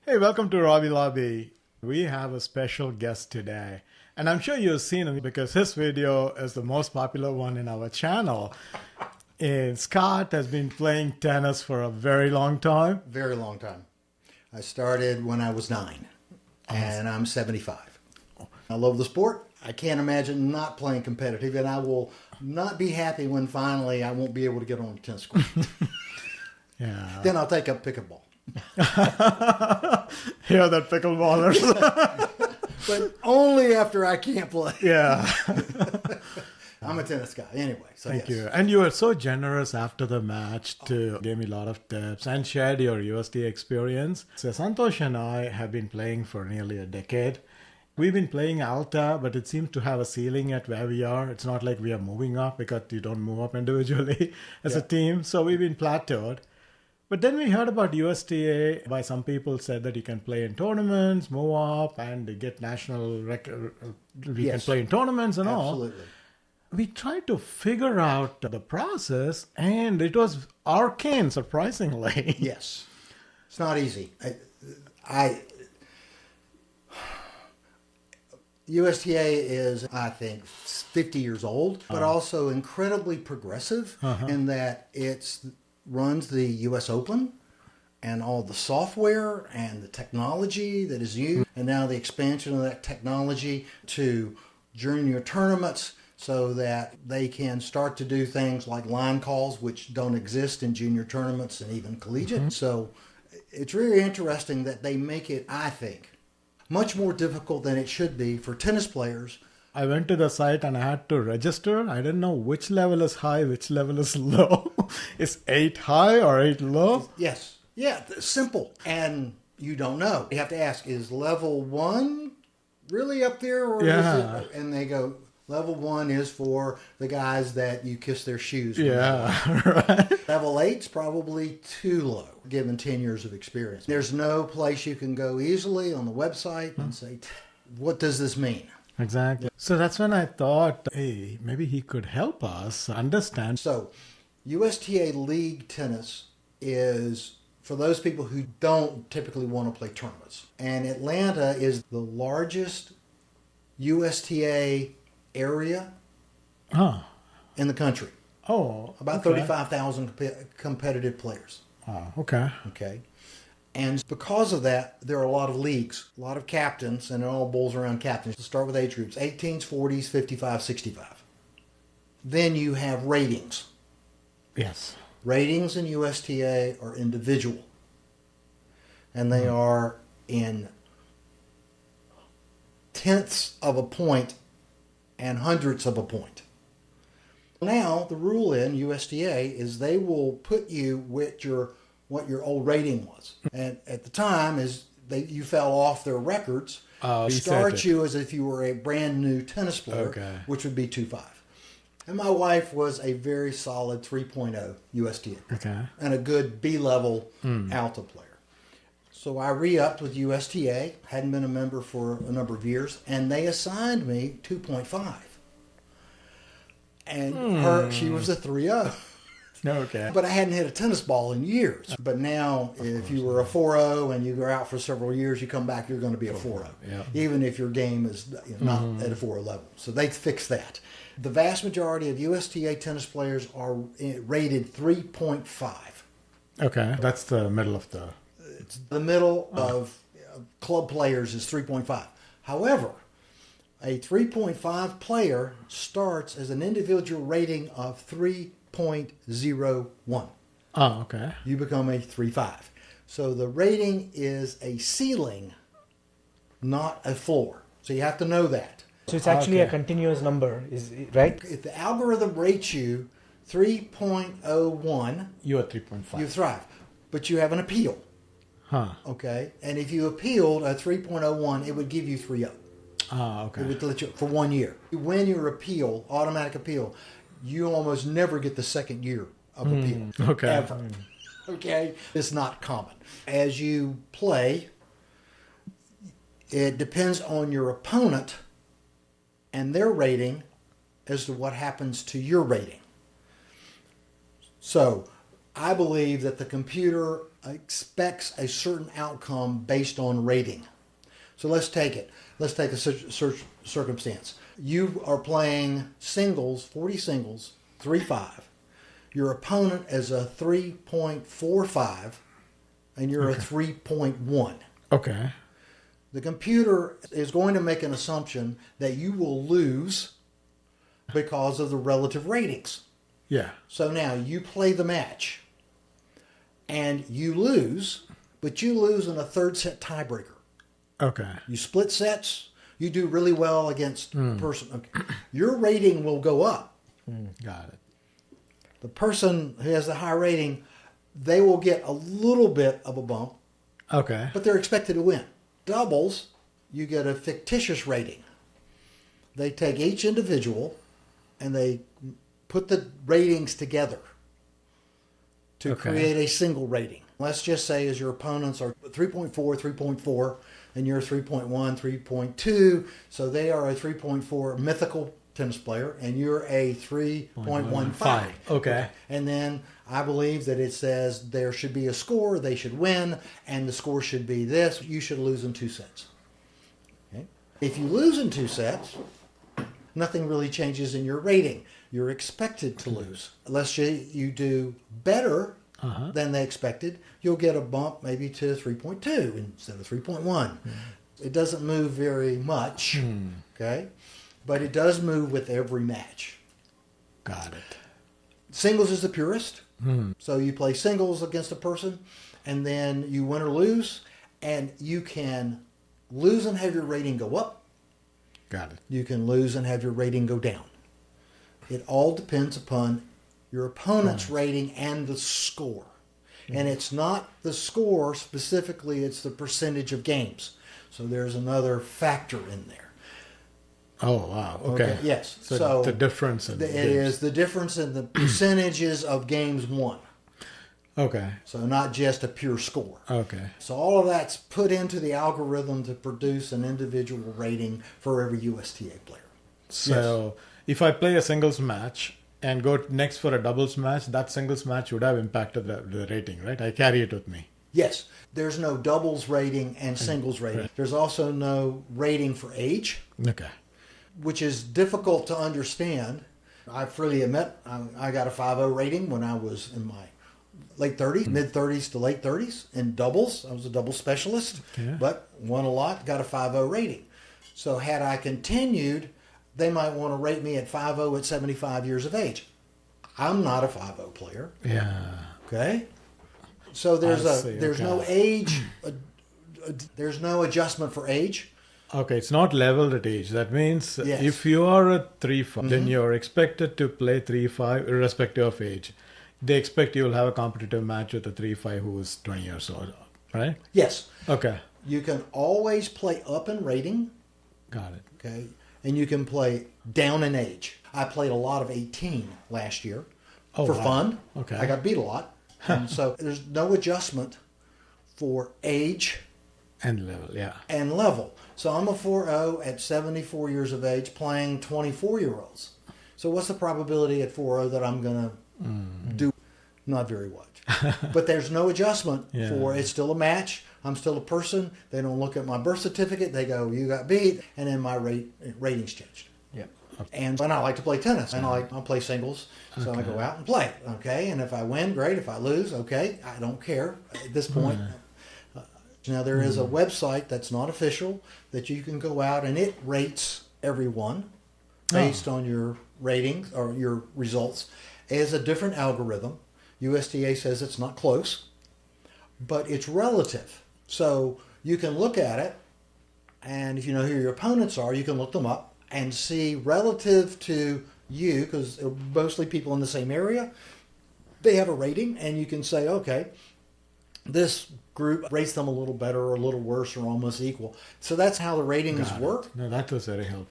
Hey, welcome to Robbie Lobby. We have a special guest today, and I'm sure you've seen him because his video is the most popular one in our channel. And Scott has been playing tennis for a very long time. Very long time. I started when I was 9, and I'm 75. I love the sport. I can't imagine not playing competitive, and I will not be happy when finally I won't be able to get on the tennis court. Yeah. Then I'll take up pickleball. Hear that, pickleballers? But only after I can't play. Yeah. I'm a tennis guy anyway. So Thank yes. you. And you were so generous after the match to give me a lot of tips and shared your USTA experience. So Santosh and I have been playing for nearly a decade. We've been playing Alta, but it seems to have a ceiling at where we are. It's not like we are moving up because you don't move up individually as a team. So we've been plateaued. But then we heard about USTA by some people said that you can play in tournaments, move up, and get national record. We can play in tournaments and all. Absolutely. We tried to figure out the process, and it was arcane, surprisingly. Yes. It's not easy. USTA is, I think, 50 years old, but also incredibly progressive in that it's runs the U.S. Open and all the software and the technology that is used, and now the expansion of that technology to junior tournaments so that they can start to do things like line calls, which don't exist in junior tournaments and even collegiate. So it's really interesting that they make it, I think, much more difficult than it should be for tennis players. I went to the site and I had to register. I didn't know which level is high, which level is low. Is 8 high or 8 low? Yes. Yeah, simple. And you don't know. You have to ask, is level 1 really up there? Or is it? And they go, level 1 is for the guys that you kiss their shoes. Right. Level 8's probably too low, given 10 years of experience. There's no place you can go easily on the website and say, what does this mean? Exactly. So that's when I thought, hey, maybe he could help us understand. So USTA League Tennis is for those people who don't typically want to play tournaments. And Atlanta is the largest USTA area in the country. Oh, About 35,000 competitive players. Oh, okay. Okay. And because of that, there are a lot of leagues, a lot of captains, and it all boils around captains. Let's start with age groups, 18s, 40s, 55, 65. Then you have ratings. Yes. Ratings in USTA are individual. And they are in tenths of a point and hundredths of a point. Now, the rule in USTA is they will put you with what your old rating was. And at the time, you fell off their records, start you as if you were a brand new tennis player, which would be 2.5. And my wife was a very solid 3.0 USTA and a good B-level Alta player. So I re-upped with USTA, hadn't been a member for a number of years, and they assigned me 2.5. And she was a 3.0. Okay. But I hadn't hit a tennis ball in years. But now, if you were a 4.0 and you go out for several years, you come back, you're going to be a 4.0. Yeah. Even if your game is not at a 4.0 level. So they fixed that. The vast majority of USTA tennis players are rated 3.5. Okay. That's the middle of the... It's the middle of club players is 3.5. However, a 3.5 player starts as an individual rating of 3.01. Oh, okay. You become a 3.5. So the rating is a ceiling, not a floor. So you have to know that. So it's actually a continuous number, right? If the algorithm rates you 3.01, you are 3.5. you thrive. But you have an appeal. Okay? And if you appealed a 3.01, it would give you 3.0. Okay. It would let you for 1 year. When your appeal, automatic appeal, you almost never get the second year of appeal. Okay. Ever. Okay? It's not common. As you play, it depends on your opponent and their rating as to what happens to your rating. So I believe that the computer expects a certain outcome based on rating. So let's take it. Let's take a circumstance. You are playing singles, 40 singles, 3-5. Your opponent is a 3.45 and you're a 3.1. Okay. The computer is going to make an assumption that you will lose because of the relative ratings. Yeah. So now you play the match and you lose, but you lose in a third set tiebreaker. Okay. You split sets, you do really well against the person. Okay. Your rating will go up. Got it. The person who has the high rating, they will get a little bit of a bump, Okay. but they're expected to win. Doubles, you get a fictitious rating. They take each individual and they put the ratings together to create a single rating. Let's just say as your opponents are 3.4, 3.4, and you're 3.1, 3.2, so they are a 3.4 mythical tennis player, and you're a 3.15. Okay. And then I believe that it says there should be a score, they should win, and the score should be this. You should lose in 2 sets. Okay? If you lose in 2 sets, nothing really changes in your rating. You're expected to lose. Unless you do better than they expected, you'll get a bump maybe to 3.2 instead of 3.1. It doesn't move very much, okay? But it does move with every match. Got it. Singles is the purest. So you play singles against a person, and then you win or lose, and you can lose and have your rating go up. Got it. You can lose and have your rating go down. It all depends upon your opponent's rating and the score. And it's not the score specifically, it's the percentage of games. So there's another factor in there. Oh, wow. Okay. Yes. So the difference in it is the difference in the percentages of games won. Okay. So not just a pure score. Okay. So all of that's put into the algorithm to produce an individual rating for every USTA player. So if I play a singles match and go next for a doubles match, that singles match would have impacted the rating, right? I carry it with me. Yes. There's no doubles rating and singles rating. Right. There's also no rating for age, Okay. which is difficult to understand. I freely admit I got a 5.0 rating when I was in my late 30s, mid-30s to late 30s in doubles. I was a double specialist, but won a lot, got a 5.0 rating. So had I continued, they might want to rate me at 5.0 at 75 years of age. I'm not a 5.0 player. Yeah. Okay? So there's no age, there's no adjustment for age. Okay, it's not leveled at age. That means Yes. if you are a 3-5, then you're expected to play 3-5 irrespective of age. They expect you will have a competitive match with a 3-5 who is 20 years old, right? Yes. Okay. You can always play up in rating, Got it. okay? And you can play down in age. I played a lot of 18 last year for fun. Okay. I got beat a lot. And so there's no adjustment for age And level, yeah. and level. So I'm a 4.0 at 74 years of age playing 24-year-olds. So what's the probability at 4.0 that I'm going to do? Not very much. But there's no adjustment for it's still a match. I'm still a person. They don't look at my birth certificate. They go, you got beat. And then my ratings changed. Yeah. And I like to play tennis. And I'll play singles. So I go out and play. Okay. And if I win, great. If I lose, okay. I don't care at this point. Now, there is a website that's not official that you can go out and it rates everyone based on your ratings or your results. It has a different algorithm. USTA says it's not close, but it's relative. So you can look at it, and if you know who your opponents are, you can look them up and see relative to you, because they're mostly people in the same area, they have a rating, and you can say, okay, this group rates them a little better or a little worse or almost equal. So that's how the ratings work. No, that was very helpful.